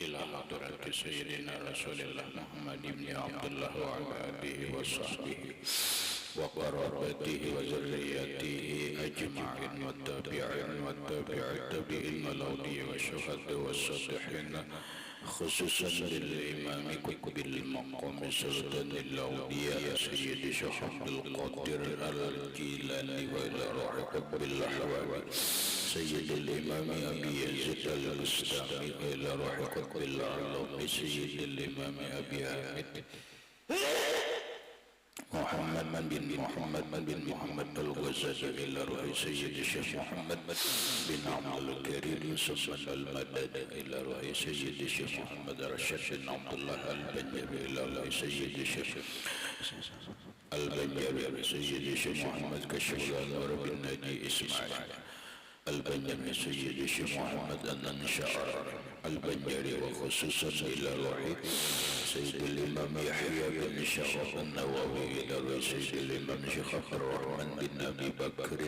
إلى حضرة سيدنا رسول الله محمد بن عبد الله وعلى آله وصحبه وقرابته وذريته أجمعين والتابعين والتابعين الأولياء والشهداء والصالحين خصوصا للإمام قطب المقام سلطان الأولياء سيد شيخ عبد القادر الجيلاني وإلى روح قطب الأحوال سيد الإمام أبي يزيد البستامي وإلى روح قطب العلوم سيد الإمام أبي حامد محمد بن محمد الغزالي إلى روح سيد الشيخ محمد بن عبد الكريم سلطان المدد إلى روح سيد الشيخ محمد رشاد بن عبد الله البنجابي إلى روح سيد الشيخ البنجابي سيد الشيخ محمد كشف الأنوار بن ناجي إسماعيل البنجابي سيد الشيخ محمد النشار البنجاري وخصوصا إلى روح سيد الإمام يحيى بن شرف النووي إلى روح سيد الإمام شيخ عبد الرحمن بن أبي بكر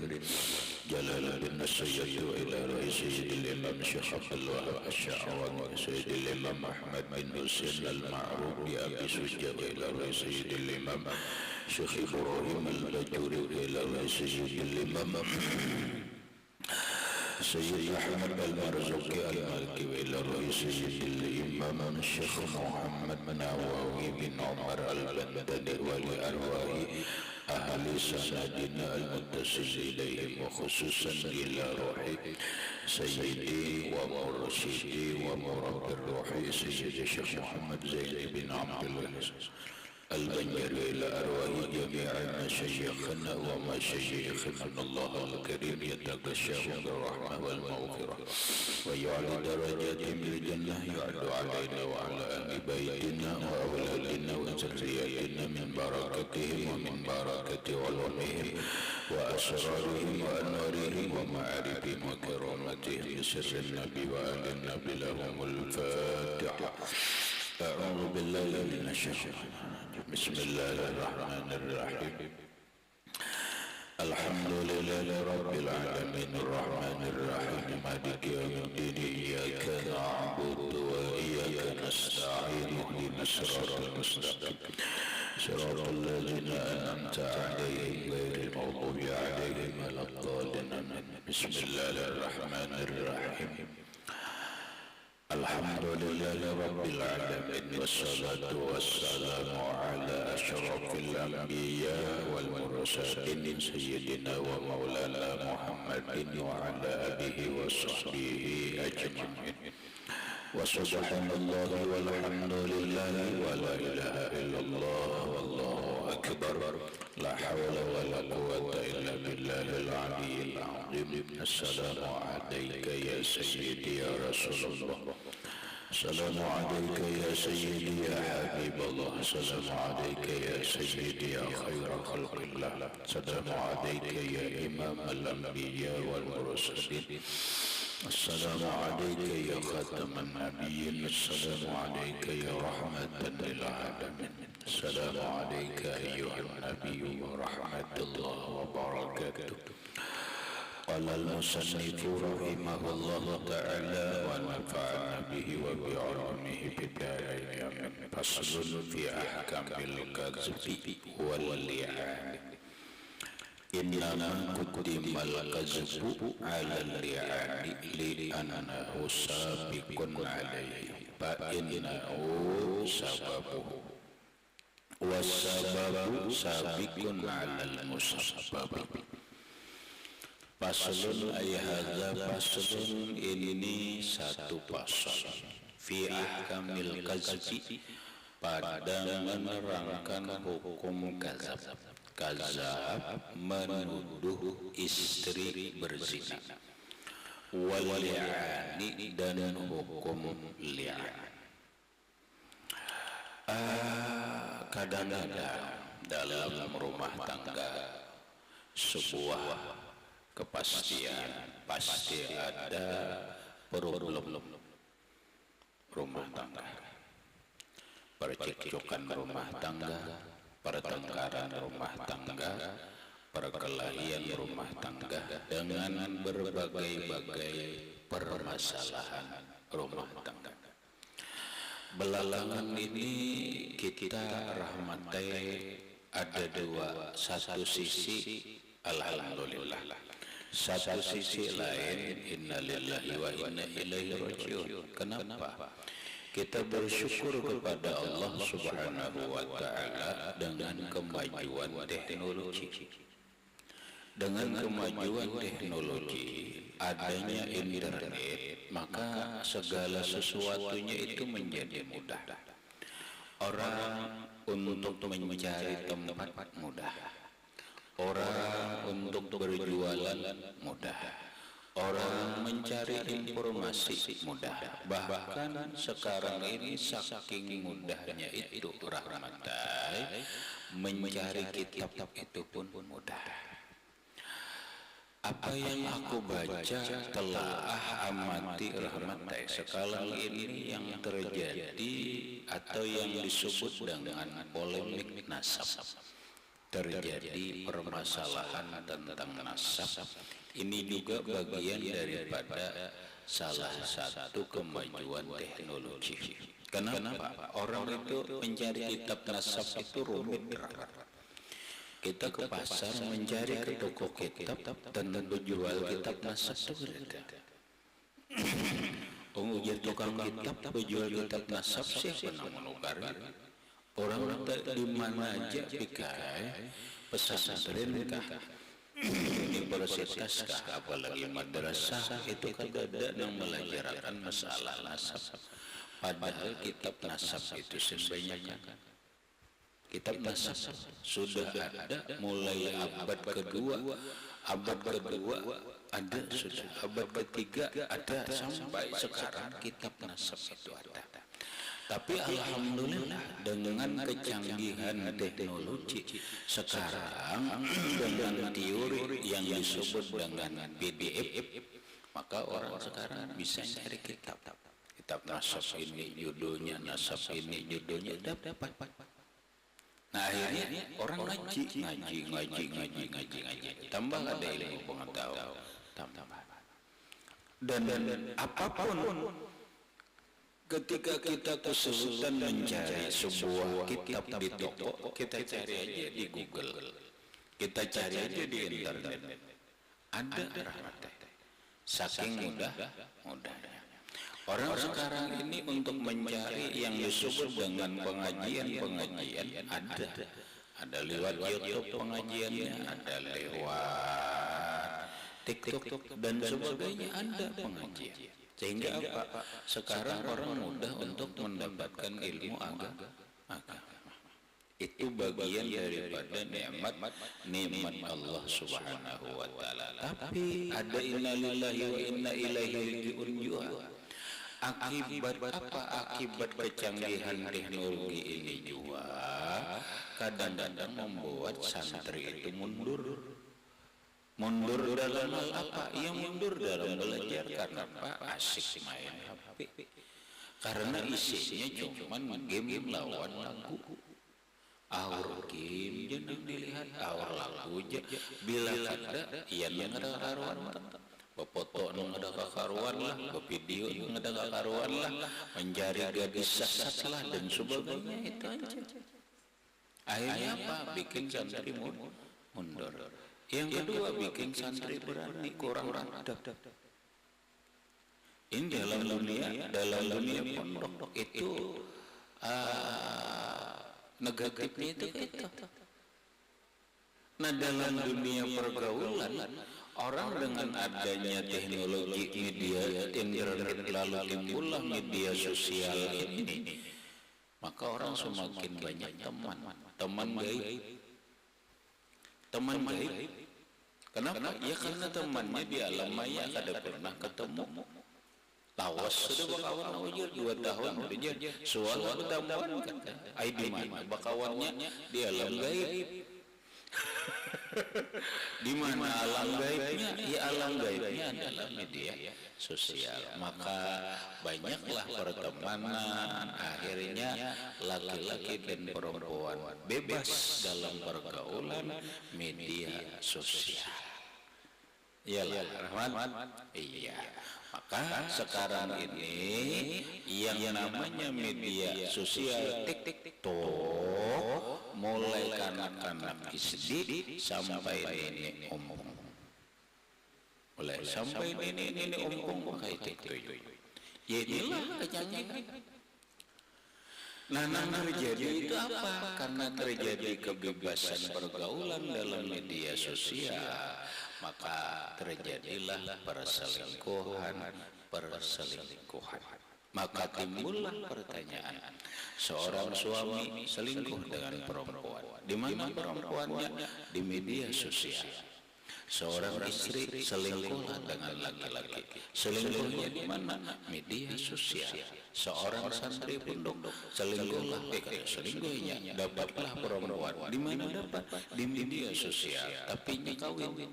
جلال بن السيد إلى روح سيد الإمام شيخ عبد الوهاب الشعراني سيد الإمام أحمد بن حسين المعروف بأبي سجاد إلى روح سيد الإمام شيخ إبراهيم البجوري إلى روح سيد الإمام سيد أحمد المرزوقي المالكي إلى روح سيد الإمام الشيخ محمد بن عواوي بن عمر البندري ولأرواح أهل سندنا المتصل إليهم وخصوصا إلى روح سيدي ومرشدي ومربي الروح سيد الشيخ محمد زين بن عبد العزيز البنجري إلى أرواح جميع مشايخنا ومشايخنا الله الكريم يتغشاهم بالرحمة والمغفرة ويعلي درجاتهم بالجنة يعد علينا وعلى أهل بيتنا وأولادنا وذرياتنا من بركتهم ومن بركة علومهم وأسرارهم وأنوارهم ومعارفهم وكرامتهم بسر النبي وآل النبي لهم الفاتحة. أعوذ بالله من الشيطان بسم الله الرحمن الرحيم الحمد لله رب العالمين الرحمن الرحيم مالك يوم الدين إياك نعبد وإياك نستعين اهدنا الصراط المستقيم صراط الذين أنعمت عليهم غير المغضوب عليهم ولا الضالين بسم الله الرحمن الرحيم الحمد لله رب العالمين والصلاة والسلام على أشرف الأنبياء والمرسلين سيدنا ومولانا محمد وعلى آله وصحبه أجمعين وسبحان الله والحمد لله ولا إله إلا الله والله أكبر لا حول ولا قوة إلا بالله العلي العظيم السلام عليك يا سيدي يا رسول الله السلام عليك يا سيدي يا حبيب الله السلام عليك يا سيدي يا خير خلق الله السلام عليك يا إمام الأنبياء والمرسلين السلام عليك يا خاتم النبيين السلام عليك يا رحمة للعالمين السلام عليك أيها النبي ورحمة الله وبركاته. قال المصنف رحمه الله تعالى ونفعنا به وبعلومه في الدارين آمين. فصل في أحكام الكذب واللعان. إنما قدم الكذب على اللعان لأنه سابق عليه فإنه سببه والسبب سابق على المسبب. Faslun ay hadza faslun ini satu pasal fi ahkamil kazbi pada menerangkan hukum kazab. Kazab menuduh istri berzina. Wal li'ani dan hukum li'an. Kadang-kadang dalam rumah tangga sebuah kepastian pasti ada problem rumah tangga, percekcokan rumah tangga, pertengkaran rumah tangga, perkelahian rumah tangga dengan berbagai-bagai permasalahan rumah tangga. Belakangan ini kita rahmatai ada dua, satu sisi alhamdulillah, satu sisi lain innalillahi wa inna ilaihi rajiun. Kenapa? Kita bersyukur kepada Allah Subhanahu wa taala dengan kemajuan teknologi. Dengan kemajuan teknologi, adanya internet, maka segala sesuatunya itu menjadi mudah. Orang untuk mencari tempat mudah, orang untuk berjualan mudah, orang mencari informasi mudah. Bahkan sekarang ini saking mudahnya itu rahmatai, mencari kitab itu pun mudah. Apa yang aku baca telah amati rahmatai sekarang ini yang terjadi atau yang disebut dengan polemik nasab. Terjadi permasalahan tentang nasab. Ini juga bagian daripada salah satu kemajuan teknologi. Kenapa? Orang itu mencari kitab nasab itu rumit. Kita ke pasar mencari ke toko kitab dan menjual kitab nasab itu berbeda. Ujar tukang kitab penjual kitab nasab siapa yang menukar? Orang di mana aja pikai pesantren kah, universitas kah, apalagi madrasah itu kadang yang melajarkan masalah nasab. Padahal kitab nasab itu sebenarnya kitab nasab sudah ada mulai abad kedua ada, sudah abad ketiga ada, sampai sekarang kitab nasab itu ada. Tapi alhamdulillah dengan kecanggihan teknologi sekarang dengan teori yang disebut dengan PDF, maka orang sekarang bisa cari kitab nasab ini judulnya, nasab ini judulnya, dapat. Nah akhirnya orang ngaji, tambah ada ilmu pengetahuan, tambah. Dan apapun, ketika kita kesulitan mencari sebuah kitab di toko, kita cari aja di Google, kita cari aja di internet, ada rahmatai. Saking mudahnya. Orang sekarang ini untuk mencari yang disebut dengan pengajian ada lewat YouTube pengajiannya, ada lewat TikTok dan sebagainya, ada pengajian. Sehingga apa? Sekarang orang mudah untuk mendapatkan ilmu agama. Itu bagian daripada nikmat Allah Subhanahu wa taala. Tapi ada innalillahi wa inna ilaihi rajiun juga. Akibat apa? Akibat kecanggihan teknologi ini juga kadang-kadang membuat santri itu mundur dalam hal apa? Ia mundur dalam belajar karena apa? Asik main HP. Karena isinya cuma game lawan lagu. Aur game jangan dilihat, aur lagu aja. Bila ada, ia yang ada karuan. Foto nung ada kakaruan lah, video nung ada kakaruan lah, mencari gadis sasat lah dan sebagainya, itu aja. Akhirnya apa? Bikin santri mundur. Yang kedua, bikin santri berani kurang adab. Ini dalam dunia pondok itu negatifnya itu. Nah dalam dunia pergaulan, orang dengan adanya teknologi media internet lalu timbullah media sosial ini, maka orang semakin banyak teman baik. Kenapa? Ya karena temannya di alam maya kada pernah ketemu. Lawas sudah bakawan aja 2 tahun udah jadi soal ketambahan kan. Ai di mana bakawannya di alam gaib. Di mana alam gaibnya? Ya alam gaibnya adalah media sosial. Maka banyaklah pertemanan, akhirnya laki-laki dan perempuan bebas dalam pergaulan media sosial. Iyalah Rahman. Iya. Maka sekarang ini yang namanya media sosial TikTok mulai kanak-kanak SD sampai nenek ompong, mulai sampai nenek ompong pakai TikTok. Ya inilah kecantikan. Nah, terjadi itu apa? Karena terjadi kebebasan pergaulan dalam media sosial, maka terjadilah perselingkuhan. Maka timbullah pertanyaan, seorang suami selingkuh dengan perempuan, di mana perempuannya? Di media sosial. Seorang istri selingkuhlah dengan laki-laki, selingkuhnya di mana? Media sosial. Seorang santri pondok selingkuhlah, selingkuhnya dapatlah perempuan, di mana dapat? Di media sosial, tapi nya kawin.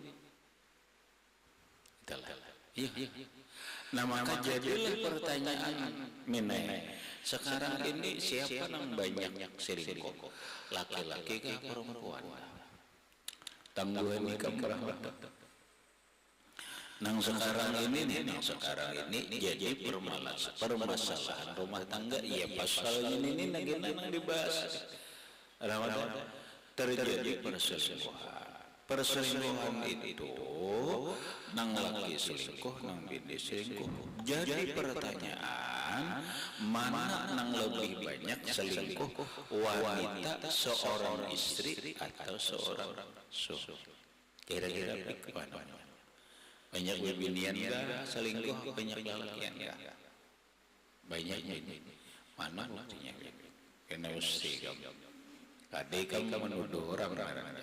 Iya. Nah, maka jadilah pertanyaan meneh, sekarang ini siapa yang banyak selingkuh, laki-laki kah perempuan? Tangguhan nikam berapa? Nang sekarang ini jadi permasalahan rumah tangga. Iya, pasal ini nang dibahas. Ramadan terjadi perselingkuhan itu nang laki selingkuh, nang bini selingkuh. Jadi pertanyaan, mana nang lebih banyak selingkuh, wanita seorang istri atau seorang suami? Kira-kira bagaimana? Banyak binian enggak selingkuh, banyak lalakian enggak? Banyak ini. Mana buktinya? Kena usti kamu. Kadang kamu menuduh orang-orang.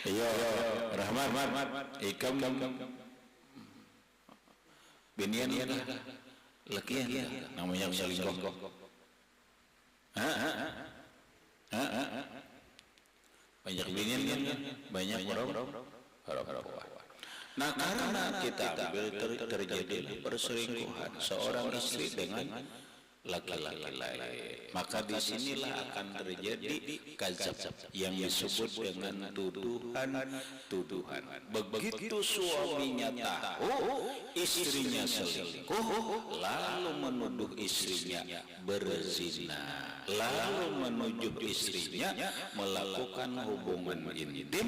Iya, Rahmat, ikam binian lakian namanya selingkuh. Banyak binian kan, banyak perempuan. Nah, karena kita ambil terjadi perselingkuhan seorang istri dengan laki-laki lain, maka disinilah akan terjadi kadzab yang disebut dengan tuduhan. Begitu suaminya tahu istrinya selingkuh, lalu menuduh istrinya berzina, lalu menuduh istrinya melakukan hubungan intim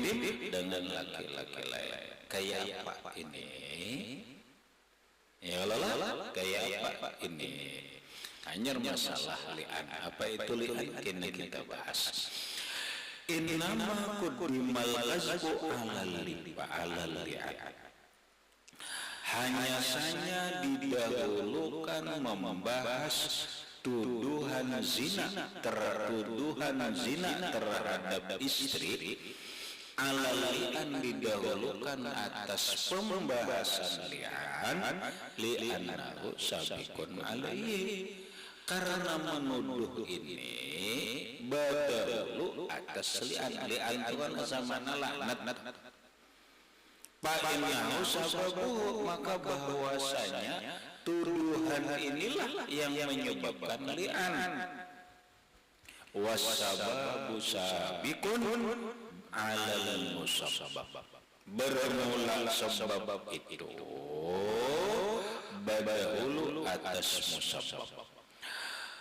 dengan laki-laki lain. Kayak apa ini? Ya Allah, kayak apa ini? Hanya masalah li'an. Apa itu li'an? Kini kita bahas. Innama kudimal azbu alal li'an. Hanya saja didahulukan membahas tuduhan zina terhadap istri. Alal li'an didahulukan atas pembahasan li'annahu sabiqun alaihi. Karena menuduh ini badahulu atas li'an itu kan zamana laknat. Fa'innahu sababuhu, maka bahwasanya tuduhan inilah yang menyebabkan li'an. Wasababu sabiqun alal musabbab. Bermula sebab itu badahulu atas musabbab.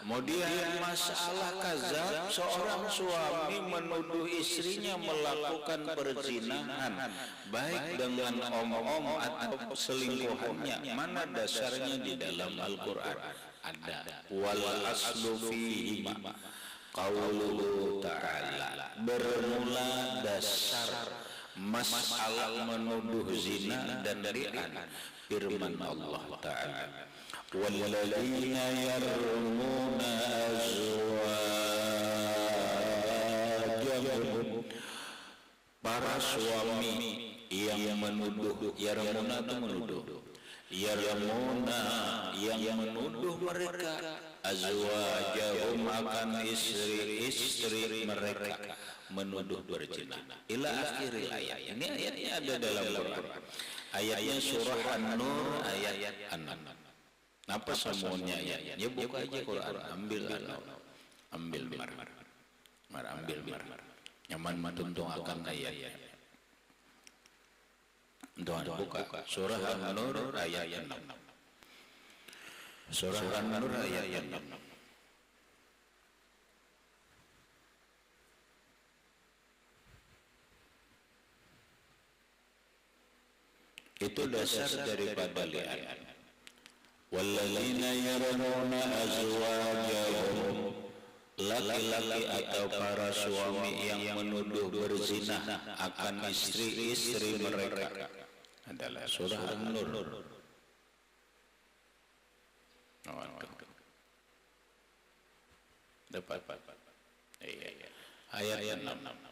Kemudian masalah kadzab, seorang suami menuduh istrinya melakukan perzinahan baik dengan omong atau selingkuhannya. Mana dasarnya di dalam Al-Qur'an? Ada wal aslu fihi qauluhu ta'ala. Bermula dasar masalah menuduh zina dan li'an firman Allah Ta'ala, walladzina yarmuna azwajahum, para suami yang menuduh, yarmuna itu menuduh, yarmuna yang menuduh mereka, azwajahum akan istri mereka, menuduh berzina. Ila akhir ayat. Ini ayatnya ada dalam Quran. Ayatnya surah An-Nur ayat 6. Apa semuanya ayatnya? Buka aja Quran, ambil nyaman tuntung akan ayatnya. Tuhan buka surah An-Nur ayat 6. Surah An-Nur ayat 6. Itu dasar daripada li'an. Walladzina yarawna azwajahum, laki-laki atau para suami yang menuduh berzina akan istri-istri mereka adalah surah An-Nur. Dapat ayat 6.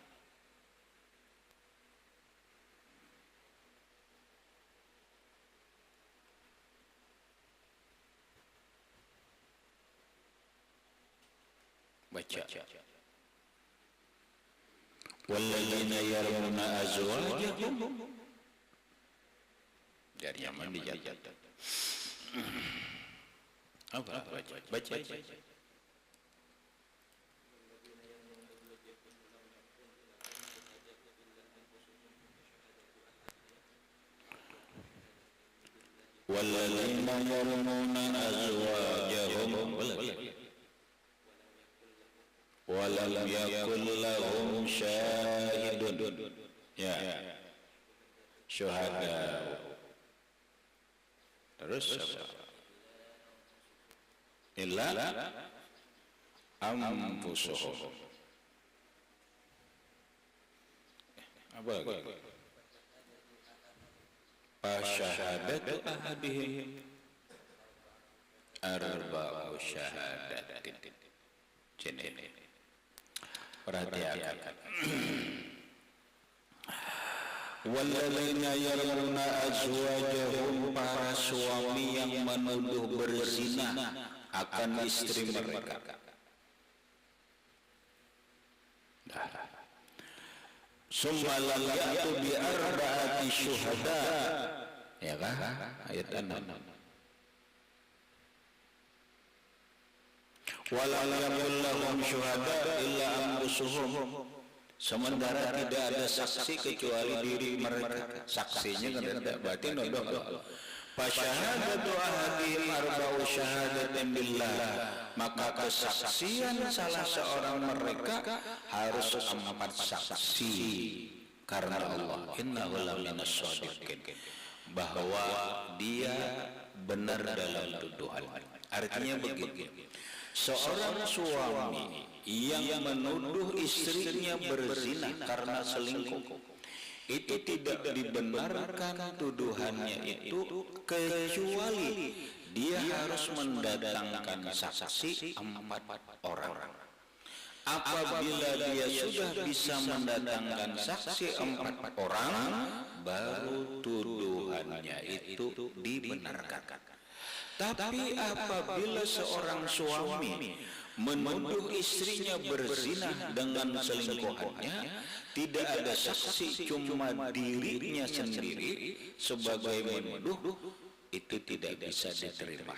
Baca. Walladzina yarawna azwajahum, dari Yaman dijaga. Apa baca. Walladzina yarawna azwajahum walam yakul lahum syahidun, ya, syuhada. Terus illa anfusuhum. Apa lagi? Fasyahadatu ahadihim arba'u syahadatin. Ini perhatikan. Walladzina yarawna azwajahum, para suami yang menuduh berzina akan istri mereka. Summa lam ya'tu bi arba'ati syuhada, ya kan? Ayat 6. Walam yakul lahum syuhada illa anfusuhum, sementara tidak ada saksi kecuali diri mereka. Saksinya kan tidak, berarti nuduh Allah. Fasyahadatu ahadihim arba'u syahadatin billah, maka kesaksian salah seorang mereka harus 4 saksi karena Allah. Innahu laminas shadiqin, bahwa dia benar dalam tuduhan. Artinya begini, seorang suami yang menuduh istrinya berzina karena selingkuh, itu tidak dibenarkan tuduhannya itu kecuali dia harus mendatangkan saksi 4 orang. Apabila dia sudah bisa mendatangkan saksi 4 orang, baru tuduhannya itu dibenarkan. Tapi apabila seorang suami menuduh istrinya berzina dengan selingkuhannya, tidak ada saksi, cuma dirinya sendiri sebagai menuduh, itu tidak bisa diterima.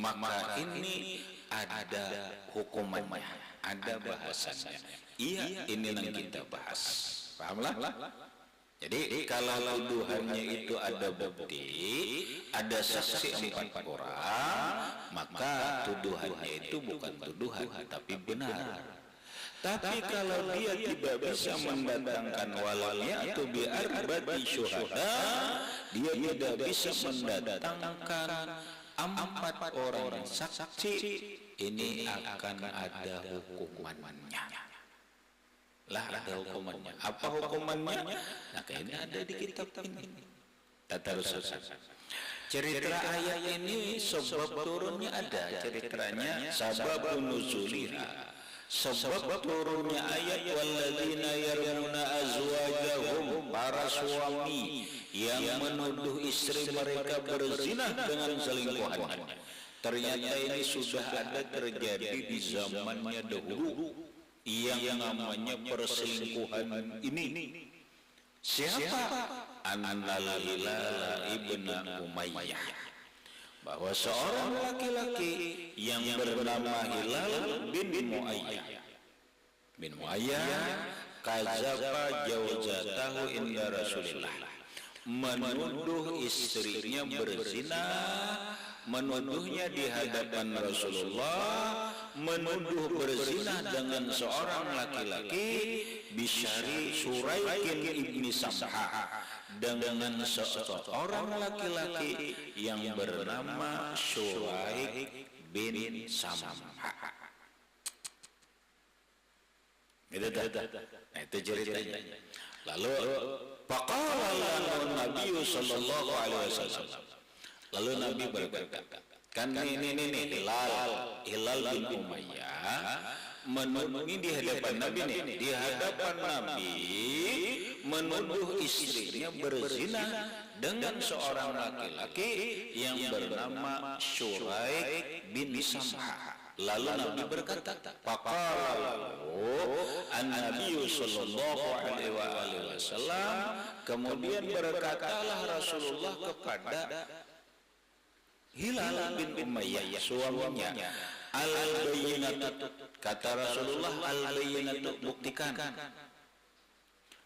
Maka ini ada hukumannya, ada bahasannya. Iya, ini yang kita bahas. Pahamlah? Jadi kalau tuduhannya itu ada bukti, ada saksi 4 orang, maka tuduhannya itu bukan tuduhan tapi benar. Tapi kalau dia tidak bisa mendatangkan walamnya atau bi arba'ati syuhada, dia tidak bisa mendatangkan 4 orang saksi, ini akan ada hukumannya. Lah ada hukumannya. Apa hukumannya? Nah, ini ada di kitab ini. Tadarus. Cerita ayat ini sebab turunnya ada ceritanya, sababun nuzuliha. Sebab turunnya ayat walladzina yarawna azwajahum, para suami yang menuduh istri mereka berzina dengan selingkuhannya. Ternyata ini sudah ada terjadi di zamannya dahulu, yang namanya perselingkuhan ini. Siapa? An-Hilal ibn Umayyah, bahwa seorang laki-laki yang bernama Hilal bin Muayyah kazaba jawzatahu inda Rasulillah, menuduh istrinya berzina, menuduhnya di hadapan Rasulullah, menuduh berzina dengan seorang laki-laki, bisyari Suraikin ibni Samha, dengan seorang laki-laki yang bernama Suraik bin Samha. Itu ceritanya. Lalu faqala lahu Nabi sallallahu alaihi wasallam. Lalu Nabi berkata, kan ini Hilal bin Umayyah menuduh di hadapan Nabi nih, di hadapan Nabi menuduh istrinya berzina dengan seorang laki-laki yang bernama Suraik bin Samha. Lalu Nabi berkata, faqala an-nabiy sallallahu alaihi wasallam, kemudian berkatalah Rasulullah kepada Hilal bin Umayyah suaminya, al-bayyinatu, kata Rasulullah, al-bayyinatu, buktikan,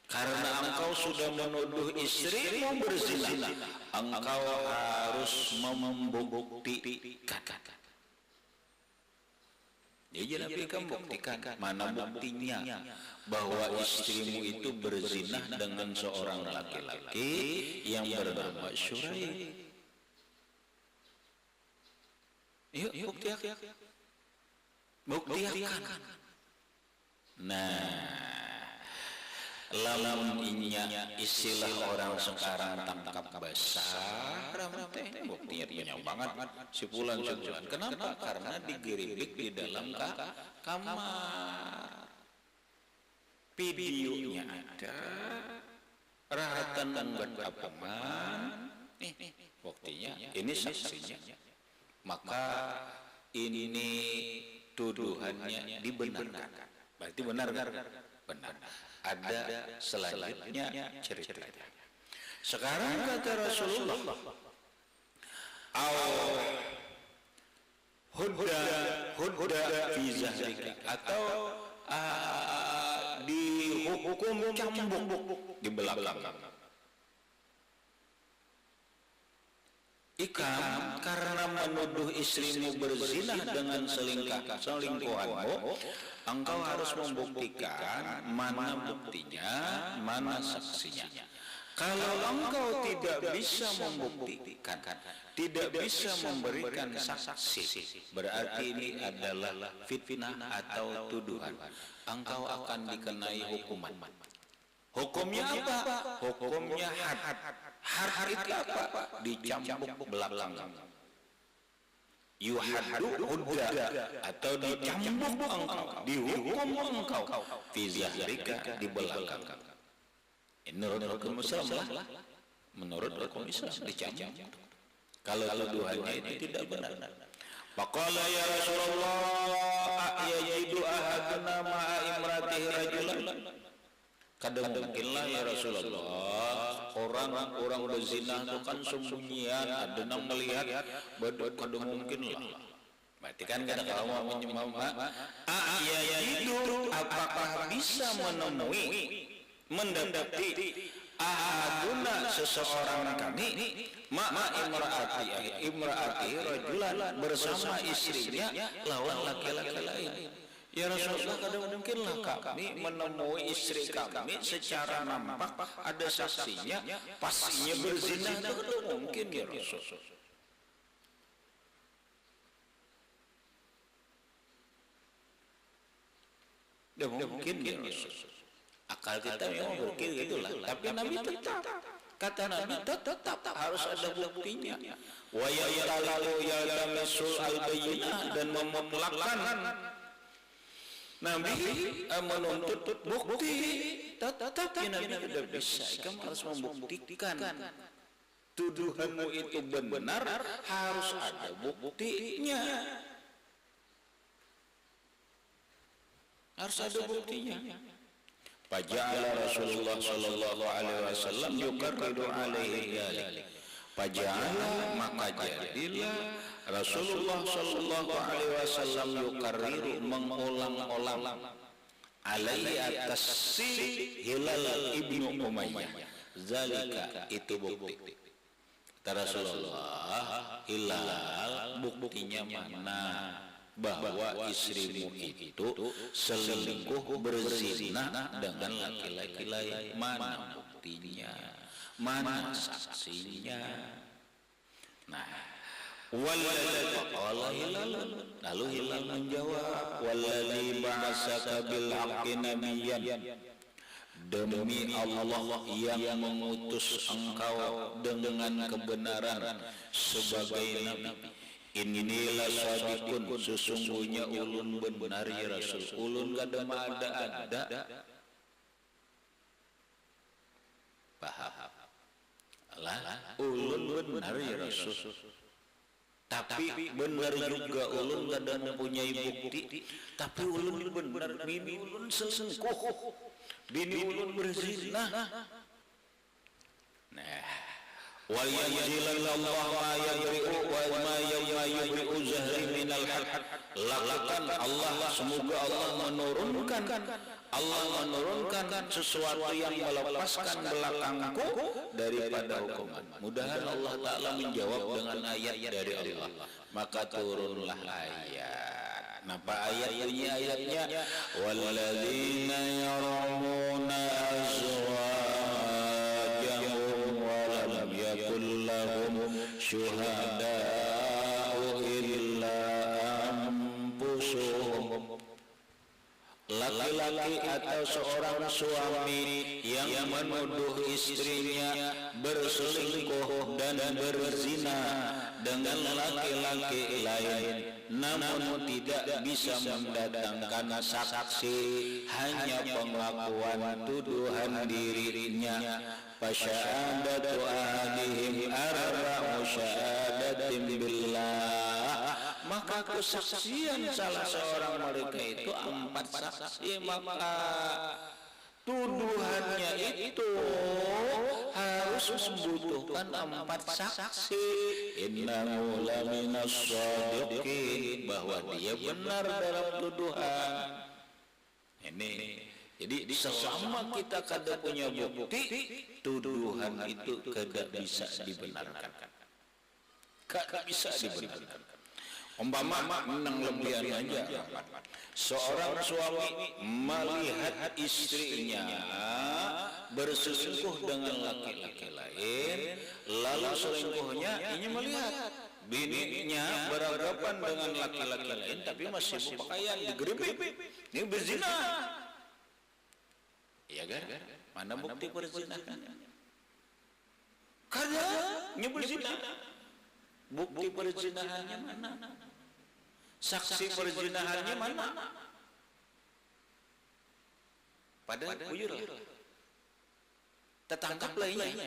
karena engkau sudah menuduh istrimu berzina, engkau harus membuktikan. Jadi Nabi kan buktikan, mana buktinya bahwa istrimu itu berzina dengan seorang laki-laki yang bernama Suraik. Yuk buktikan. Nah, lamun inya istilah orang sekarang tangkap basah, buktinya banyak banget, sebulan. Kenapa? Karena digeribik di dalam kamar, videonya ada, rahatan berkapaman, buktinya, ini saksinya. Maka ini tuduhannya dibenarkan. Berarti benar. Ada selanjutnya ceritanya. Sekarang kata Rasulullah, hudda fi zahrika, atau dihukum cambuk di belakang. Ikam, karena menuduh istrimu berzina dengan selingkuhanmu, engkau harus membuktikan mana buktinya, mana saksinya. Kalau engkau tidak bisa membuktikan, tidak bisa memberikan saksi, berarti ini adalah fitnah atau tuduhan. Engkau akan dikenai hukuman. Hukumnya apa? Hukumnya had. Had itu apa? Dicambuk belakang. Yuhaddu hudda, atau dicambuk engkau, dihukum engkau, fi zahrika, di belakang. Menurut hukum Islam, menurut hukum Islam dicambuk. Kalau tuduhannya itu tidak benar. Faqala ya Rasulullah, yajidu ahaduna ma'a imratihi rajulan. Kadang mungkinlah ya Rasulullah, orang berzina itu kan sembunyian, ada yang melihat, kadang mungkinlah. Berarti kan kadang kalau mau menyembah, apakah bisa menemui, mendapati ahaduna seseorang kami, ma'a imraati rajulan, bersama istrinya lawan laki-laki lain. Ya Rasulullah, kadang mungkinlah kami menemui istri kami secara nampak, ada saksinya, pastinya berzina, kadang mungkin ya Rasul. Tidak mungkin ya Rasul. Akal kita memang berpikir gitulah, tapi Nabi tetap, kata Nabi tetap harus ada buktinya. Wa ya'lalu ya'lamisul al-bayyinah, dan memutlakkan Nabi menuntut bukti. Tetapi Nabi tidak bisa. Kamu harus membuktikan tuduhanmu itu benar, harus ada buktinya. Harus ada buktinya. Faja'ala Rasulullah sallallahu alaihi wasallam yukarriru alaihi dzalik. Faja'ala, maka jadilah Rasulullah sallallahu alaihi wasallam yukarriru, mengulang-ulang, alaihi atas si Hilal ibnu Umayyah, Zalika itu bukti. Kata Rasulullah, hilal buktinya mana? Bahwa istrimu itu selingkuh berzina dengan laki-laki lain. Mana buktinya? Mana saksinya? Nah, lalu hilal menjawab, walladzi ba'asaka bil haqqi nabiyyan, demi Allah yang mengutus engkau dengan kebenaran sebagai nabi. Inilah sadiqun, sesungguhnya ulun benar ya Rasul. Ulun kada ada. Paham? Lah, ulun benar ya Rasul. Tapi benar juga ulun kada mempunyai bukti. Tapi ulun benar, bini ulun selingkuh, bini ulun berzina. Nah, wa yanzilallahu ma yabri'u wa ma yubri'u zahri minal haq. Lakukan Allah, semoga Allah menurunkan sesuatu yang melepaskan belakangku daripada hukuman. Mudahan Allah Ta'ala menjawab dengan ayat dari Allah. Maka turunlah ayat. Napa ayat bunyi ayatnya? Walladzina yarmuna azwajahum wa lam yakul lahum syuhada'u illa anfusuhum. Laki-laki atau seorang suami yang menuduh istrinya berselingkuh dan berzina dengan laki-laki lain, namun tidak bisa mendatangkan saksi, hanya pengakuan tuduhan dirinya. Fasyahadatu ahadihim arba'u syahadatin billah, maka kesaksian salah seorang mereka itu 4 saksi. Maka tuduhannya itu harus membutuhkan 4 saksi. Innahu laminas shadiqin, bahwa dia benar dalam tuduhan ini. Jadi selama kita kada punya bukti, tuduhan itu kada bisa dibenarkan. Kada bisa dibenarkan. Umpama menang lebihan aja, seorang suami melihat istrinya berselingkuh dengan laki-laki lain, lalu selingkuhnya ini melihat bininya berhadapan dengan laki-laki lain tapi masih berpakaian, digeribik, ini berzina. Ya kan? Mana bukti perzinahan? Kada, ini berzina. Bukti perzinahannya mana? Saksi perzinahannya mana? Padahal buyur tertangkap lainnya.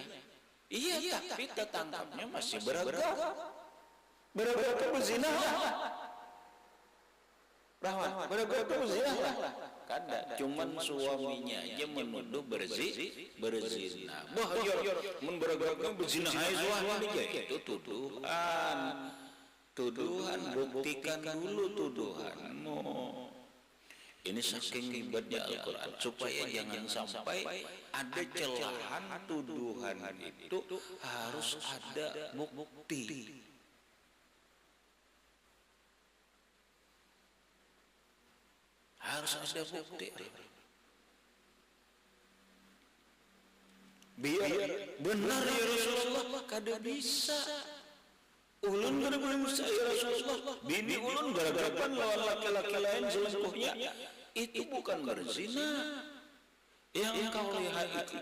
Iya, tapi tertangkapnya masih beragam berzina. Rahwan, beragam berzina lah. Kada, cuman suaminya aja menuduh berzina. Wah, mun beragam berzina hai suami aja, itu tuduhan, buktikan dulu tuduhanmu. Ini saking hebatnya Al-Quran, supaya jangan sampai ada celahan tuduhan itu, harus ada bukti. Harus ada bukti. Biar benar ya Rasulullah, kada bisa. Ulun gara-gara bisa ya Rasulullah, bini ulun gara-gara lawan laki-laki lain selingkuhnya, itu bukan berzina. Yang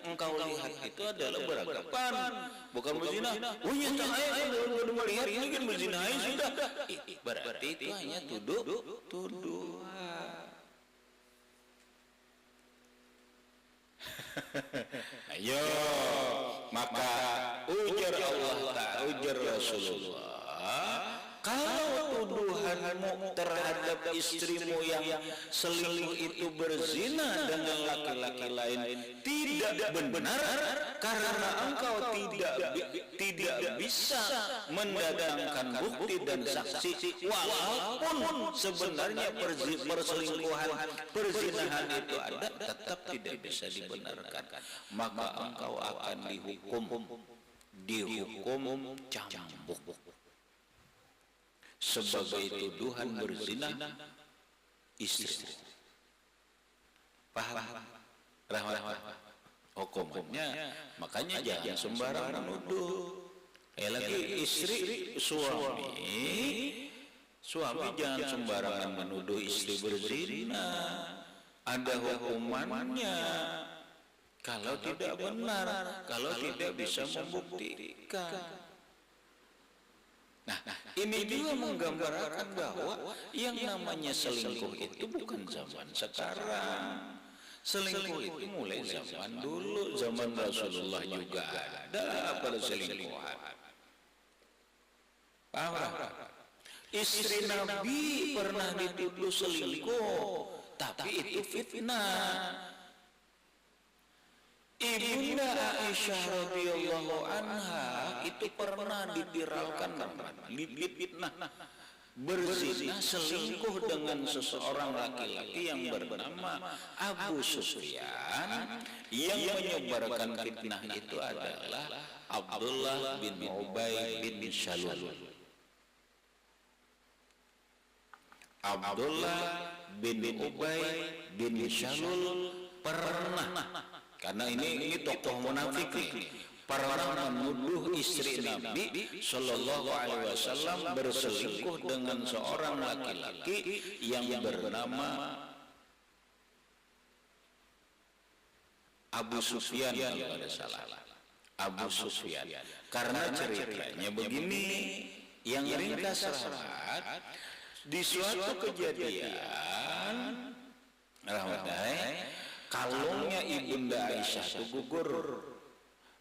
engkau lihat itu adalah beragapan, bukan berzina. Oh ya, saya baru melihat ini kan berzina sudah. Berarti itu hanya tuduhan. Ayo, maka ujar Allah Ta'ala, ujar Rasulullah, Kalau tuduhanmu terhadap istrimu yang selingkuh itu berzina dengan laki-laki lain tidak benar, karena engkau tidak bisa mendatangkan bukti dan saksi, walaupun sebenarnya perselingkuhan, perzinahan itu ada, tetap tidak bisa dibenarkan, maka engkau akan dihukum cambuk sebagai tuduhan berzina istri. Paham? Rahmat. Hukumannya, makanya jangan sembarangan menuduh. Lagi istri, suami jangan sembarangan menuduh istri berzina. Ada hukumannya. Kalau tidak benar, kalau tidak bisa membuktikan. Nah, ini juga menggambarkan bahwa yang namanya selingkuh itu bukan zaman sekarang. Selingkuh itu mulai zaman dulu, zaman Rasulullah juga ada perselingkuhan. Paham? Istri Nabi pernah dituduh selingkuh, tapi itu fitnah. Ibunda Aisyah radhiyallahu anha itu pernah diviralkan, difitnah berzina, selingkuh dengan seseorang laki-laki yang bernama Abu Sufyan. Yang menyebarkan fitnah itu adalah Abdullah bin Ubay bin Salul. Abdullah bin Ubay bin Salul pernah, karena ini tokoh munafik nih, pernah menuduh istri Nabi Shallallahu Alaihi Wasallam berselingkuh dengan seorang laki-laki yang bernama Abu Sufyan, kalau tidak salah, Abu Sufyan. Karena ceritanya begini, yang ringkas rahat, di suatu kejadian, kalungnya ibunda Aisyah itu gugur,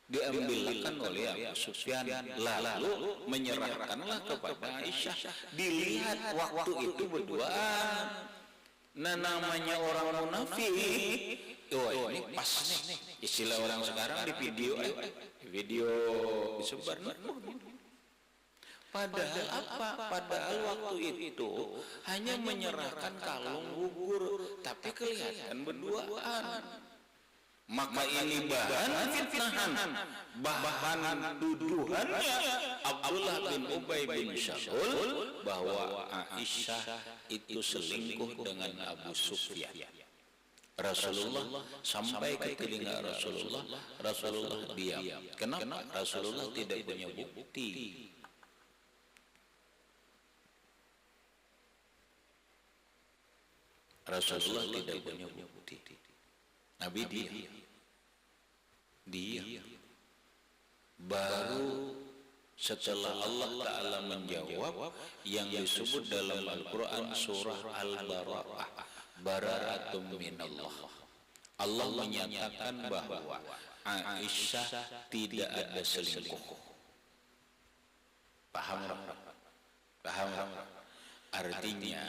diambilkan oleh Abu Sufyan, lalu menyerahkanlah kepada Aisyah. Dilihat waktu itu berduaan. Nah, namanya orang munafik, ini pas nih, istilah orang sekarang di video disebar. Padahal apa? Padahal waktu itu hanya menyerahkan kalung gugur, tapi kelihatan berduaan. Maka ini bahan fitnahan, bahan tuduhannya Abdullah bin Ubay bin Salul bahwa Aisyah itu selingkuh dengan Abu Sufyan. Rasulullah sampai ke telinga Rasulullah diam. Kenapa? Rasulullah tidak punya bukti. Rasulullah tidak punya bukti. Nabi dia baru setelah Allah Ta'ala menjawab yang disebut dalam Al-Quran surah Al-Bara'ah, bara'atum minallah. Allah menyatakan bahwa Aisyah tidak ada selingkuh. Paham? Artinya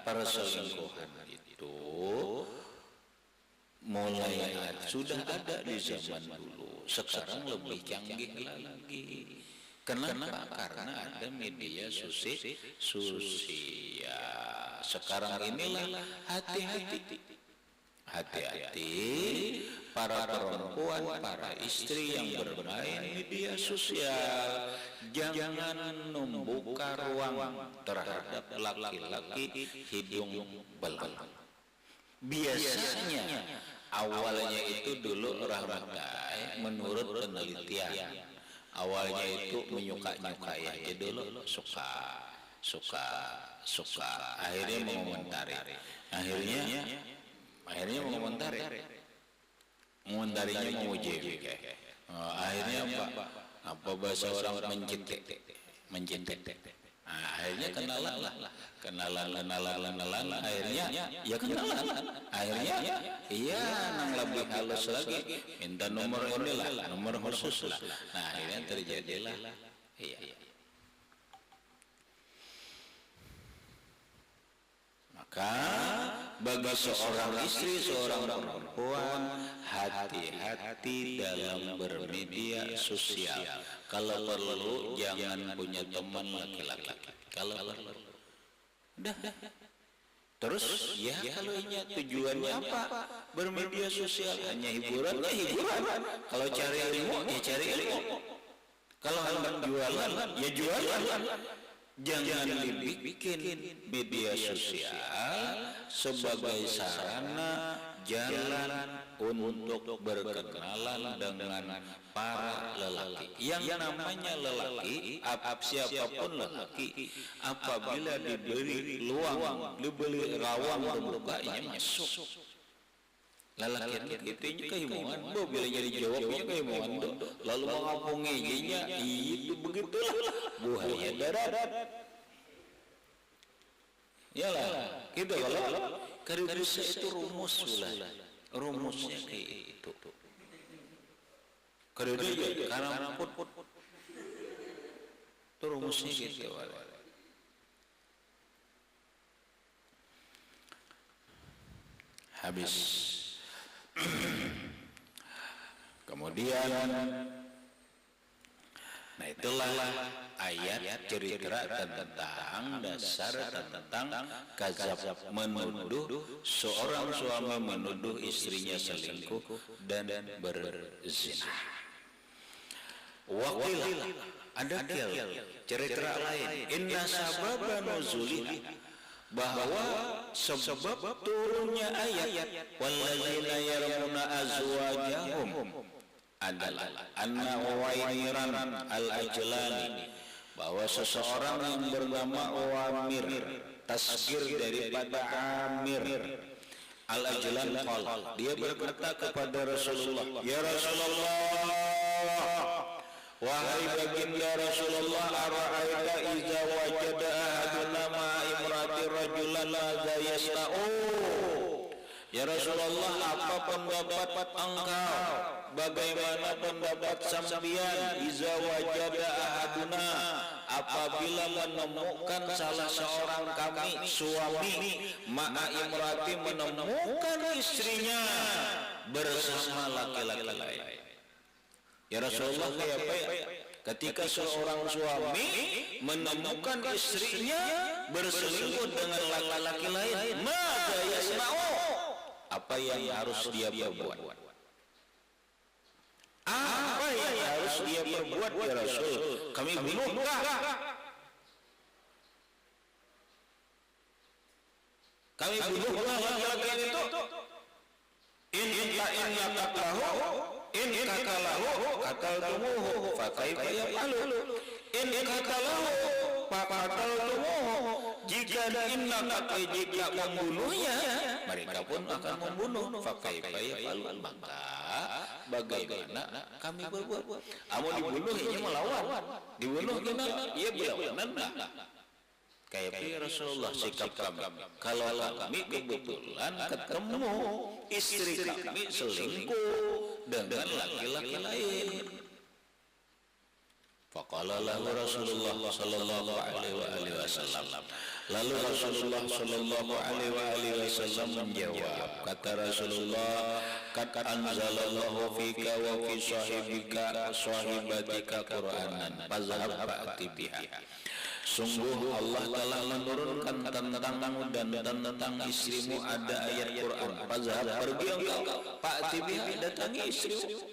perselingkuhan itu mulai sudah ada di zaman dulu, sekarang lebih canggih lagi. Kenapa? Karena ada media sosial. Sekarang inilah hati-hati para perempuan, para istri yang bermain media sosial. Jangan membuka ruang terhadap laki-laki hidung belang. Biasanya awalnya itu dulu rahmatai, menurut penelitian awalnya itu menyukai aja dulu, suka, akhirnya mengomentari, akhirnya mengomentarinya memuji, akhirnya apa bahasa orang mencintai. Akhirnya kenalan, akhirnya ya kenalan, akhirnya iya nang lebih halus lagi, minta nomor inilah, nomor khusus lah. Nah, akhirnya terjadilah iya. bagi seorang istri, seorang perempuan, hati-hati dalam bermedia sosial. Kalau perlu jangan punya teman laki-laki. Kalau perlu, dah. Terus ya kalau tujuannya apa? Bermedia sosial hanya hiburan, ya hiburan. Kalau cari ilmu, ya cari ilmu. Kalau hendak jualan, ya jualan. Jangan dibikin media sosial sebagai sarana jalan untuk berkenalan dengan para lelaki. Yang namanya lelaki, siapapun lelaki, apabila diberi diberi rawang terbukanya masuk. Lelaki itu kehimongan, bila jadi jawabnya kehimongan, lalu mengapunginya, itu begitulah buahnya darat. Yalah, gitu kalau karidusa itu rumusnya kayak itu. Karidusa karena put itu rumusnya gitu. Habis. Kemudian, nah itulah ayat cerita tentang dasar tentang kazab, menuduh seorang suami menuduh istrinya selingkuh dan berzina. Wakil ada cerita lain, inna sababa nuzuli, bahwa sebab turunnya ayat walladzina yarmuna azwajahum adalah anna Uwaimiran al-Ajlani, bahwa seseorang yang bernama Uwaimir, tasgir daripada Amir al-Ajlan, dia berkata kepada Rasulullah, ya Rasulullah, wahai baginda Rasulullah, ara'aita iza wajada ahaduna ma'a imrati rajulan madza yasna'u. Ya Rasulullah, apa pendapat engkau, bagaimana pendapat sampeyan, iza wajada ahaduna, apabila menemukan salah seorang kami, suami, ma'a imrati, menemukan istrinya bersama laki-laki lain. Ya Rasulullah, kayak apa ya? Ketika seorang suami menemukan istrinya berselingkuh dengan laki-laki lain, maka yasma'u, apa yang harus dia perbuat? Apa yang harus dia perbuat ya Rasul? Kami bunuhkah? Kami bunuhkah laki-laki itu? In qatalahu in qatalahu qataltumuhu fa kaifa yaf'alu in qatalahu fa qataltumuhu, jika jika membunuhnya mereka pun akan membunuh, fa kaifa yaf'alu, maka bagaimana kami berbuat? Amun dibunuh ini melawan, dibunuh gimana? Ia berlawanan. Kayak Rasulullah sikap kami, kalau kami kebetulan ketemu istri kami selingkuh dengan laki-laki lain. Faqala lahu Rasulullah sallallahu alaihi wasallam. Lalu Rasulullah sallallahu alaihi wasallam menjawab, kata Rasulullah, qad anzalallahu fika wa fi sahibatika Qur'anan fazhab fa'ti biha. Sungguh Allah telah menurunkan tentangmu dan tentang istrimu ada ayat Quran. Fazhab, pergi engkau, fa'ti biha, datangi istrimu.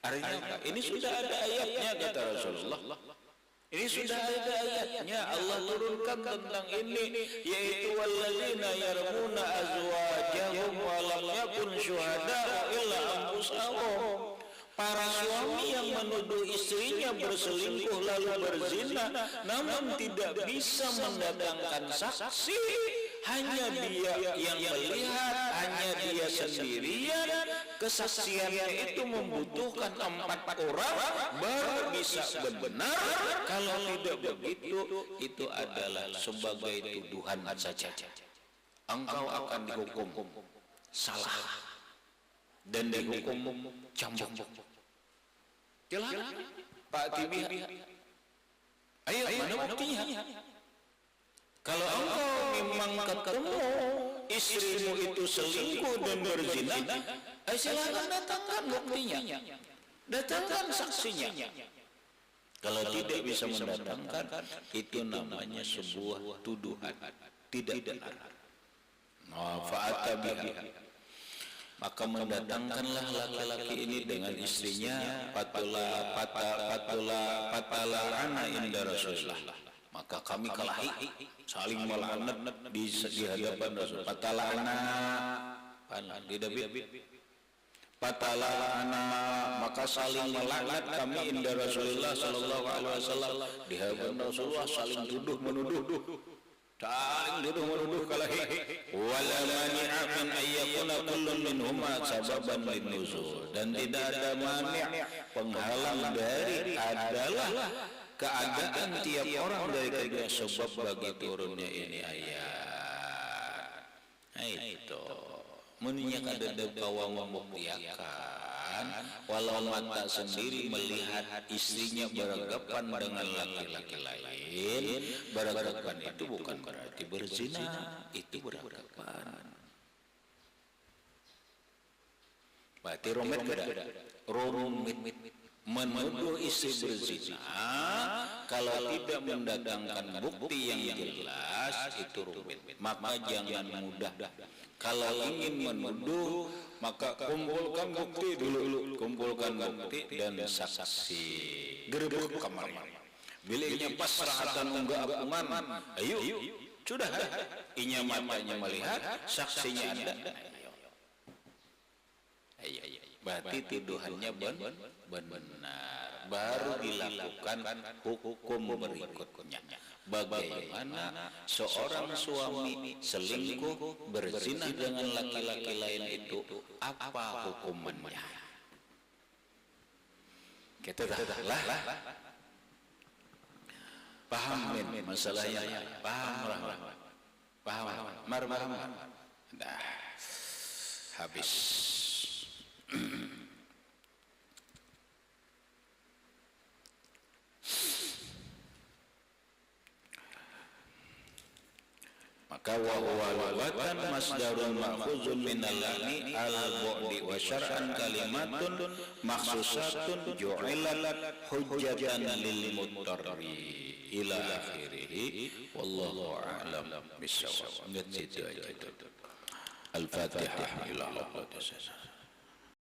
Artinya apa? Ini sudah ada ayatnya, kata Rasulullah. Ini sudah ada ayatnya, Allah turunkan tentang ini, yaitu walladzina yarmuna azwajahum wa lam yakun syuhada'u illa anfusahum. Para suami yang menuduh istrinya berselingkuh lalu berzina, namun tidak bisa mendatangkan saksi, hanya dia yang melihat, hanya dia sendirian, kesaksiannya itu membutuhkan 4 orang baru bisa benar. Kalau tidak begitu, itu adalah sebagai tuduhan saja. Engkau akan dihukum salah dan dihukum cambuk. Jelas, Pak Tibi. Ayo, mana buktinya? Kalau engkau memang ketemu istrimu itu selingkuh dan berzina, silakan datangkan buktinya, datangkan saksinya. Kalau tidak bisa mendatangkan, itu namanya sebuah tuduhan, tidak benar. Fa'ata biha, maka mendatangkanlah laki-laki ini dengan istrinya, patala ana inda Rasulullah, maka kami kelahi, saling melaknat di hadapan Rasul. Patala ana, patala ana, maka saling melaknat kami inda Rasulullah sallallahu alaihi wasallam, di hadapan Rasulullah, saling tuduh menuduh, saling tuduh menuduh kalahi. Wala mani'a min ayyakuna kullun minhuma sababan linnuzul, dan tidak ada mani', penghalang dari adalah keadaan tiap orang dari kedua sebab bagi turunnya ini ayat. Itu muninya kada kawa membuktiakan, walau mata sendiri melihat istrinya beragapan dengan laki-laki lain, beragapan itu bukan berarti berzina, itu beragapan. Berarti rumit kada? Rumit menuduh istri berzina, kalau tidak mendatangkan bukti yang jelas itu rumit. Maka jangan mudah. Kalau ingin menuduh, maka kumpulkan bukti dulu, kumpulkan bukti dan saksi. Gerebek kamarnya. Biliknya pas serahatan unggah apungan, ayo, sudah. Inya matanya melihat, saksinya ada. Ayo. Berarti tuduhannya benar. Baru dilakukan hukum berikutnya. Bagaimana seorang suami selingkuh berzina dengan laki-laki lain itu, apa hukumannya? Kita dah paham masalahnya, paham. Mar. Dah habis. Maka wa huwa lughatan masdarun ma'khuzun min al-lani al-bu'di wa syar'an kalimatun makhsusatun ju'ilat hujjatan lil muttarri ila akhirih, wallahu a'lam bissawab. Al-Fatihah ila Allah.